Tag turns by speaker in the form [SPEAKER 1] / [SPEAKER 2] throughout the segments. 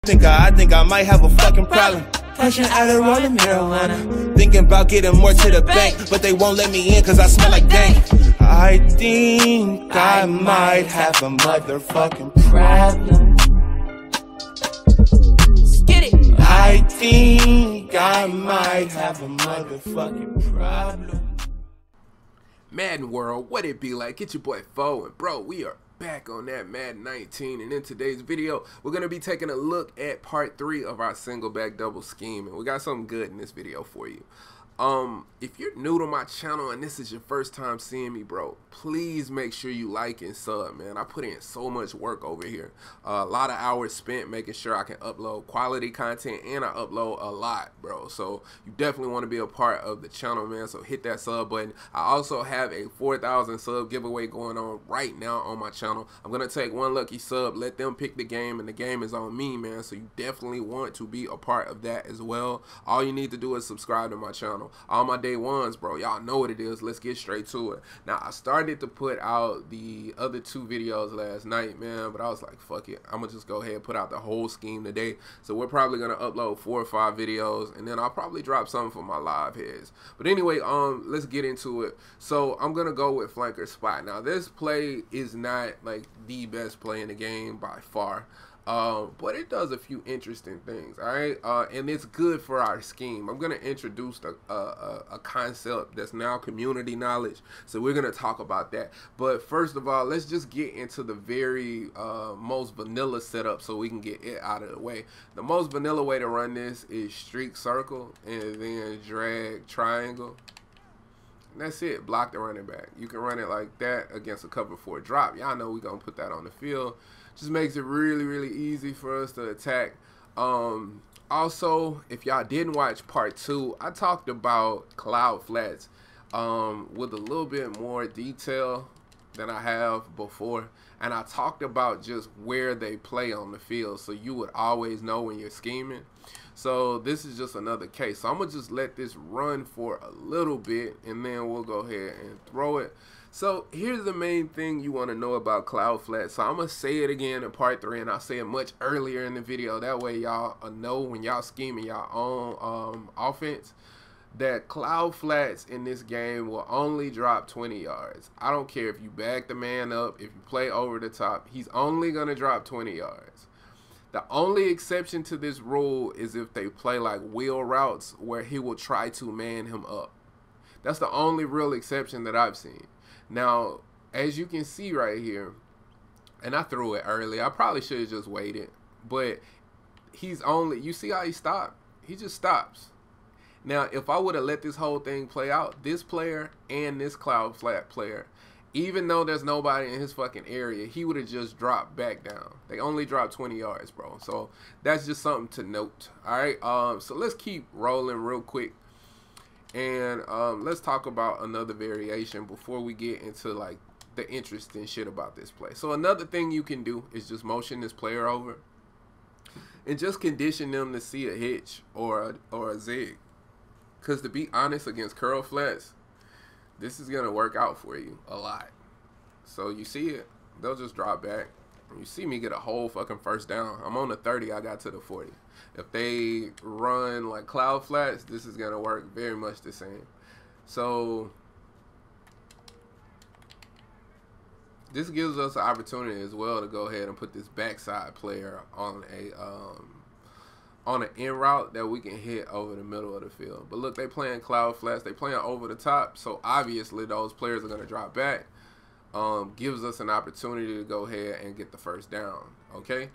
[SPEAKER 1] I think I might have a fucking problem. Pushing out a rolling marijuana. Thinking about getting more to the bank, but they won't let me in cause I smell like dank. I think I might have a motherfucking problem. Get it. I think I might have a motherfucking problem.
[SPEAKER 2] Madden world, what it be like? It's your boy Fo, and bro, we are back on that Madden 19, and in today's video we're going to be taking a look at part 3 of our single back double scheme, and we got something good in this video for you. If you're new to my channel and this is your first time seeing me, bro, please make sure you like and sub, man. I put in so much work over here, a lot of hours spent making sure I can upload quality content, and I upload a lot, bro. So you definitely want to be a part of the channel, man. So hit that sub button. I also have a 4,000 sub giveaway going on right now on my channel. I'm gonna take one lucky sub, let them pick the game, and the game is on me, man. So you definitely want to be a part of that as well. All you need to do is subscribe to my channel. All my day ones, bro, y'all know what it is. Let's get straight to it. Now, I started to put out the other 2 videos last night, man, but I was like, fuck it, I'm gonna just go ahead and put out the whole scheme today. So we're probably gonna upload 4 or 5 videos, and then I'll probably drop something for my live heads. But anyway, let's get into it. So I'm gonna go with flanker spot. Now, this play is not like the best play in the game by far, but it does a few interesting things, all right, and it's good for our scheme. I'm going to introduce a concept that's now community knowledge, so we're going to talk about that. But first of all, let's just get into the very most vanilla setup so we can get it out of the way. The most vanilla way to run this is streak circle and then drag triangle. And that's it. Block the running back. You can run it like that against a cover 4 drop. Y'all know we're going to put that on the field. Just makes it really easy for us to attack. Also, if y'all didn't watch part 2, I talked about cloud flats with a little bit more detail than I have before, and I talked about just where they play on the field, so you would always know when you're scheming. So this is just another case. So I'm gonna just let this run for a little bit, and then we'll go ahead and throw it. So here's the main thing you want to know about cloud flats. So I'm going to say it again in part 3, and I'll say it much earlier in the video. That way y'all know when y'all scheming y'all own offense that cloud flats in this game will only drop 20 yards. I don't care if you back the man up, if you play over the top, he's only going to drop 20 yards. The only exception to this rule is if they play like wheel routes where he will try to man him up. That's the only real exception that I've seen. Now, as you can see right here, and I threw it early, I probably should have just waited, but he's only, you see how he stopped? He just stops. Now, if I would have let this whole thing play out, this player and this cloud flat player, even though there's nobody in his fucking area, he would have just dropped back down. They only dropped 20 yards, bro. So that's just something to note. All right, so let's keep rolling real quick. And let's talk about another variation before we get into like the interesting shit about this play. So another thing you can do is just motion this player over and just condition them to see a hitch or a zig. Because to be honest, against curl flats, this is going to work out for you a lot. So you see it, they'll just drop back. You see me get a whole fucking first down. I'm on the 30, I got to the 40. If they run like cloud flats, this is gonna work very much the same. So this gives us an opportunity as well to go ahead and put this backside player on an in route that we can hit over the middle of the field. But look, they playing cloud flats, they playing over the top, so obviously those players are gonna drop back. Gives us an opportunity to go ahead and get the first down. Okay,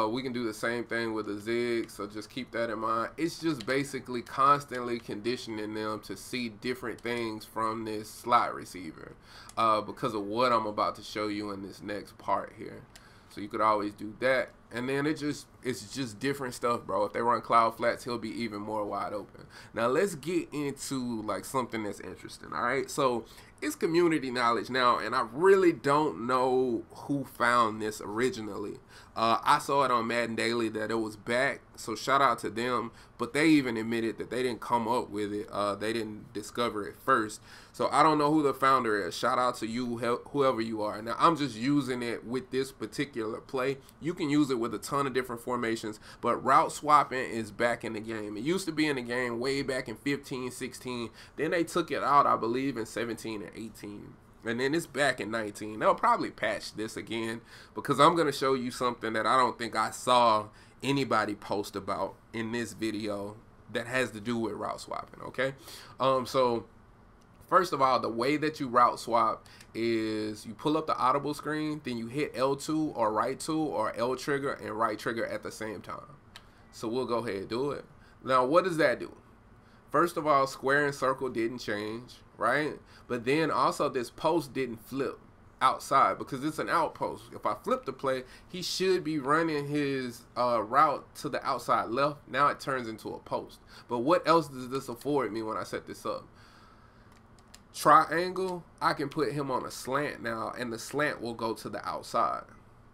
[SPEAKER 2] we can do the same thing with a zig, so just keep that in mind. It's just basically constantly conditioning them to see different things from this slot receiver because of what I'm about to show you in this next part here. So you could always do that, and then it's just different stuff, bro. If they run cloud flats, he'll be even more wide open. Now let's get into like something that's interesting. All right, so it's community knowledge now, and I really don't know who found this originally. I saw it on Madden Daily that it was back, so shout out to them, but they even admitted that they didn't come up with it. They didn't discover it first. So I don't know who the founder is. Shout out to you, whoever you are. Now I'm just using it with this particular play. You can use it with with a ton of different formations, but route swapping is back in the game. It used to be in the game way back in 15, 16. Then they took it out, I believe, in 17 and 18. And then it's back in 19. They'll probably patch this again because I'm going to show you something that I don't think I saw anybody post about in this video that has to do with route swapping, okay? So first of all, the way that you route swap is you pull up the audible screen, then you hit L2 or right 2 or L trigger and right trigger at the same time. So we'll go ahead and do it. Now, what does that do? First of all, square and circle didn't change, right? But then also this post didn't flip outside because it's an outpost. If I flip the play, he should be running his route to the outside left. Now it turns into a post. But what else does this afford me when I set this up? Triangle, I can put him on a slant now, and the slant will go to the outside.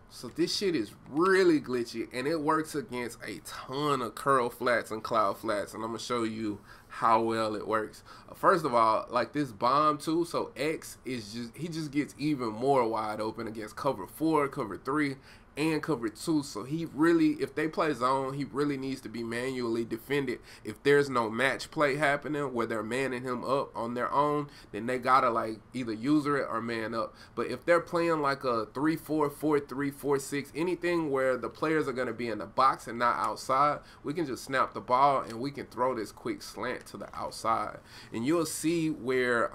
[SPEAKER 2] So this shit is really glitchy, and it works against a ton of curl flats and cloud flats, and I'm gonna show you how well it works. First of all, like this bomb too, so X is just, he just gets even more wide open against cover 4, cover 3, and cover 2. So he really, if they play zone, he really needs to be manually defended. If there's no match play happening where they're manning him up on their own, then they gotta like either user it or man up. But if they're playing like a 3-4, 4-3, 4-6, anything where the players are gonna be in the box and not outside, we can just snap the ball and we can throw this quick slant to the outside. And you'll see where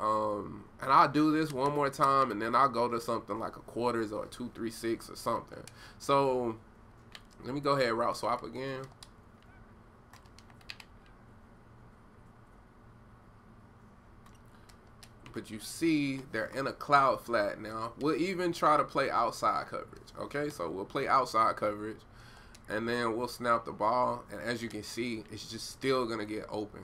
[SPEAKER 2] and I'll do this one more time, and then I'll go to something like a quarters or a 2-3-6 or something. So let me go ahead and route swap again. But you see they're in a cloud flat now. We'll even try to play outside coverage. Okay, so we'll play outside coverage, and then we'll snap the ball. And as you can see, it's just still gonna get open.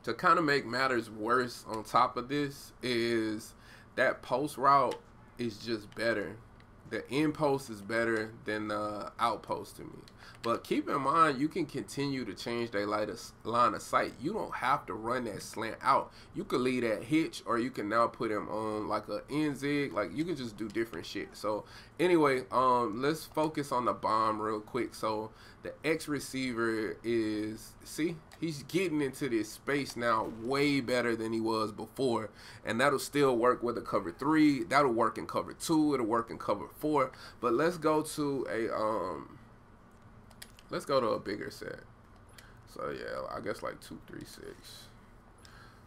[SPEAKER 2] To kind of make matters worse on top of this is that post route is just better. The in post is better than the outpost to me. But keep in mind, you can continue to change their line of sight. You don't have to run that slant out. You could leave that hitch, or you can now put him on like a in zig. Like you can just do different shit. So anyway, let's focus on the bomb real quick. So the X receiver is, see, he's getting into this space now way better than he was before, and that'll still work with a cover 3. That'll work in cover 2. It'll work in cover 4. But let's go to a bigger set. So yeah, I guess like 2-3-6.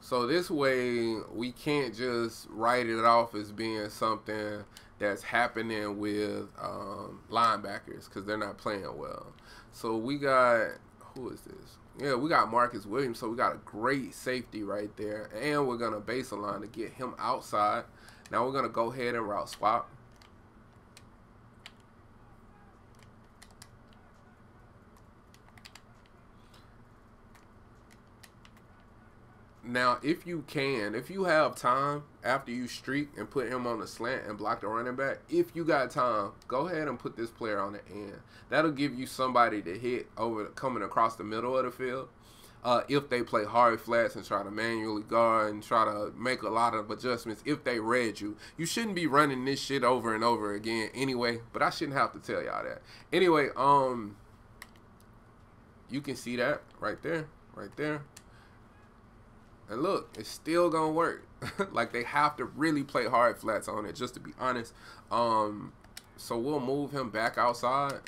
[SPEAKER 2] So this way we can't just write it off as being something that's happening with linebackers because they're not playing well. So we got, who is this? Yeah, we got Marcus Williams, so we got a great safety right there. And we're going to base a line to get him outside. Now we're going to go ahead and route swap. Now, if you have time after you streak and put him on the slant and block the running back, if you got time, go ahead and put this player on the end. That'll give you somebody to hit coming across the middle of the field. If they play hard flats and try to manually guard and try to make a lot of adjustments, if they read you, you shouldn't be running this shit over and over again anyway. But I shouldn't have to tell y'all that. Anyway, you can see that right there, right there. And look, it's still gonna work. Like they have to really play hard flats on it, just to be honest. So we'll move him back outside.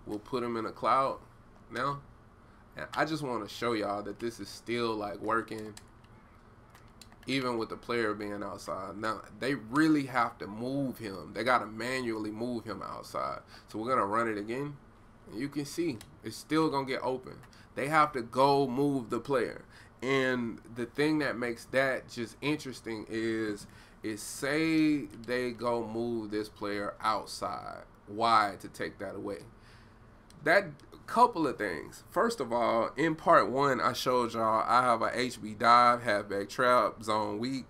[SPEAKER 2] We'll put him in a cloud now. And I just want to show y'all that this is still like working, even with the player being outside. Now they really have to move him. They gotta manually move him outside. So we're gonna run it again. And you can see it's still gonna get open. They have to go move the player. And the thing that makes that just interesting is say they go move this player outside wide to take that away. That couple of things. First of all, in part 1, I showed y'all I have a HB dive, halfback trap, zone weak.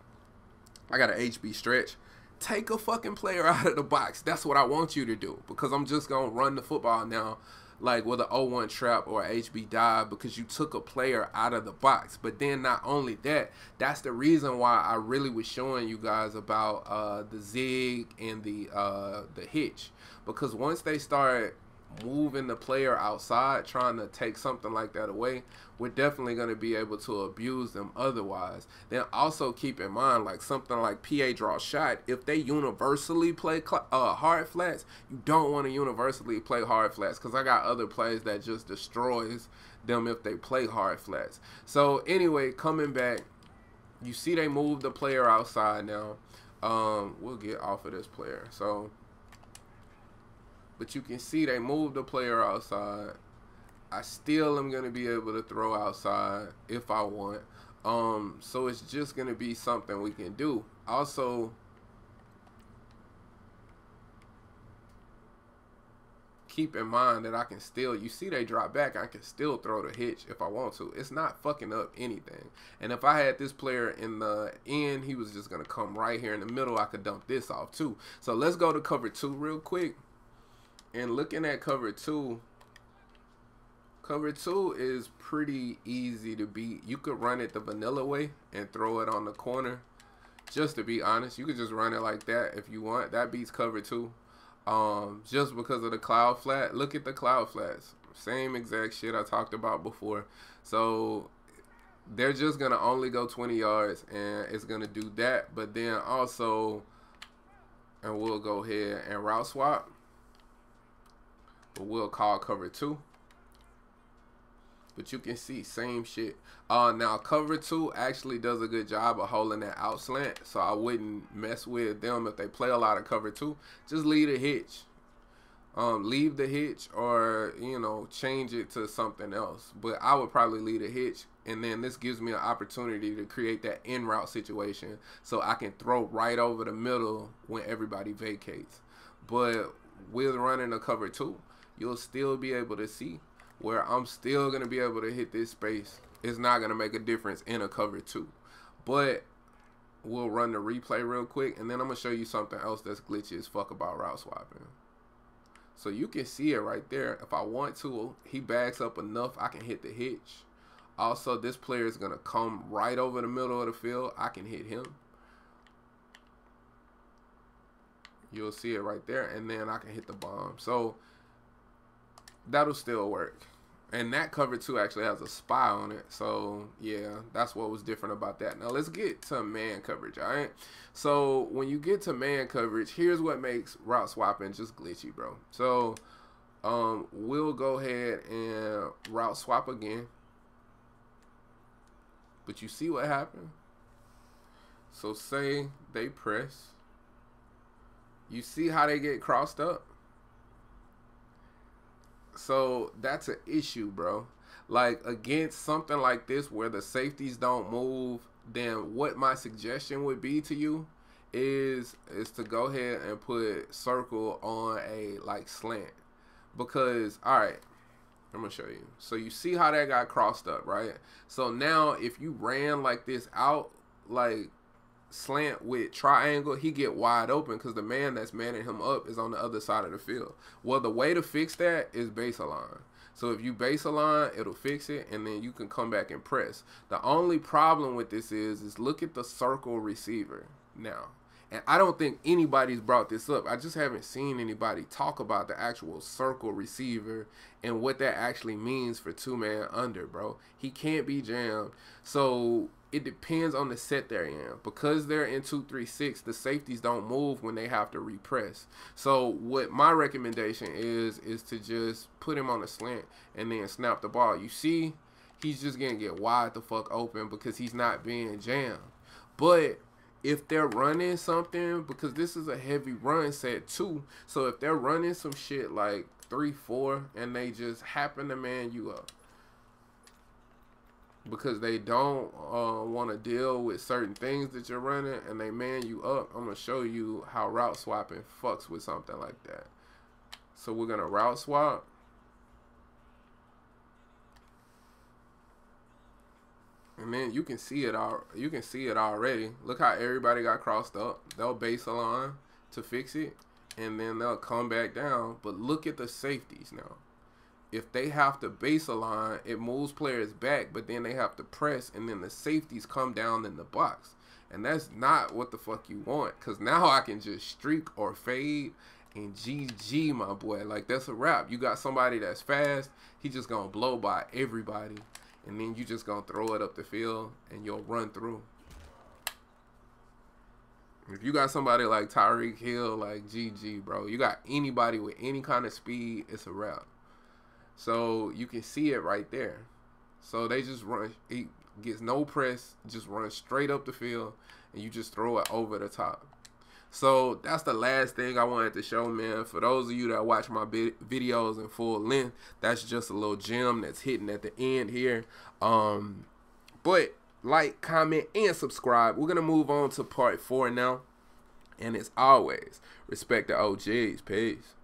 [SPEAKER 2] I got an HB stretch. Take a fucking player out of the box. That's what I want you to do, because I'm just going to run the football now. like with an 0-1 trap or HB dive, because you took a player out of the box. But then not only that, that's the reason why I really was showing you guys about the zig and the hitch, because once they start moving the player outside, trying to take something like that away, we're definitely going to be able to abuse them otherwise. Then also keep in mind, like something like PA draw shot, if they universally play hard flats, you don't want to universally play hard flats, because I got other plays that just destroys them if they play hard flats. So anyway, coming back, you see they move the player outside now. We'll get off of this player. So, but you can see they move the player outside. I still am going to be able to throw outside if I want. So it's just going to be something we can do. Also, keep in mind that I can still, you see they drop back, I can still throw the hitch if I want to. It's not fucking up anything. And if I had this player in the end, he was just going to come right here in the middle. I could dump this off too. So let's go to cover 2 real quick. And looking at cover 2, cover 2 is pretty easy to beat. You could run it the vanilla way and throw it on the corner. Just to be honest, you could just run it like that if you want. That beats cover 2. Just because of the cloud flat. Look at the cloud flats. Same exact shit I talked about before. So they're just going to only go 20 yards, and it's going to do that. But then also, and we'll go ahead and route swap. But we'll call cover 2. But you can see same shit. Now cover 2 actually does a good job of holding that out slant, so I wouldn't mess with them if they play a lot of cover 2. Just leave the hitch. Leave the hitch, or you know, change it to something else. But I would probably leave the hitch, and then this gives me an opportunity to create that in route situation, so I can throw right over the middle when everybody vacates. But with running a cover 2, you'll still be able to see where I'm still going to be able to hit this space. It's not going to make a difference in a cover 2. But we'll run the replay real quick, and then I'm going to show you something else that's glitchy as fuck about route swapping. So you can see it right there. If I want to, he backs up enough, I can hit the hitch. Also, this player is going to come right over the middle of the field. I can hit him. You'll see it right there, and then I can hit the bomb. So that'll still work. And that cover 2 actually has a spy on it. So yeah, that's what was different about that. Now let's get to man coverage. All right, so when you get to man coverage, here's what makes route swapping just glitchy, bro. So we'll go ahead and route swap again, but you see what happened. So say they press, you see how they get crossed up. So that's an issue, bro. Like against something like this where the safeties don't move, then what my suggestion would be to you is to go ahead and put circle on a like slant. Because all right, I'm gonna show you. So you see how that got crossed up, right? So now if you ran like this out, like slant with triangle, he get wide open because the man that's manning him up is on the other side of the field. Well, the way to fix that is base align. So if you base align, it'll fix it, and then you can come back and press. The only problem with this is look at the circle receiver now. And I don't think anybody's brought this up. I just haven't seen anybody talk about the actual circle receiver and what that actually means for 2-man under, bro. He can't be jammed. So it depends on the set they're in. Because they're in 2-3-6, the safeties don't move when they have to repress. So what my recommendation is to just put him on a slant and then snap the ball. You see, he's just going to get wide the fuck open because he's not being jammed. But if they're running something, because this is a heavy run set too, so if they're running some shit like 3-4 and they just happen to man you up because they don't want to deal with certain things that you're running and they man you up, I'm going to show you how route swapping fucks with something like that. So we're going to route swap. And then you can see it already. Look how everybody got crossed up. They'll base align to fix it, and then they'll come back down. But look at the safeties now. if they have to base a line, it moves players back, but then they have to press, and then the safeties come down in the box. And that's not what the fuck you want, because now I can just streak or fade, and GG, my boy. Like, that's a wrap. You got somebody that's fast, he just going to blow by everybody, and then you just going to throw it up the field, and you'll run through. If you got somebody like Tyreek Hill, like GG, bro. You got anybody with any kind of speed, it's a wrap. So you can see it right there. So they just run, he gets no press, just run straight up the field, and you just throw it over the top. So that's the last thing I wanted to show, man. For those of you that watch my videos in full length, that's just a little gem that's hitting at the end here. But like, comment, and subscribe. We're going to move on to part 4 now. And as always, respect the OGs. Peace.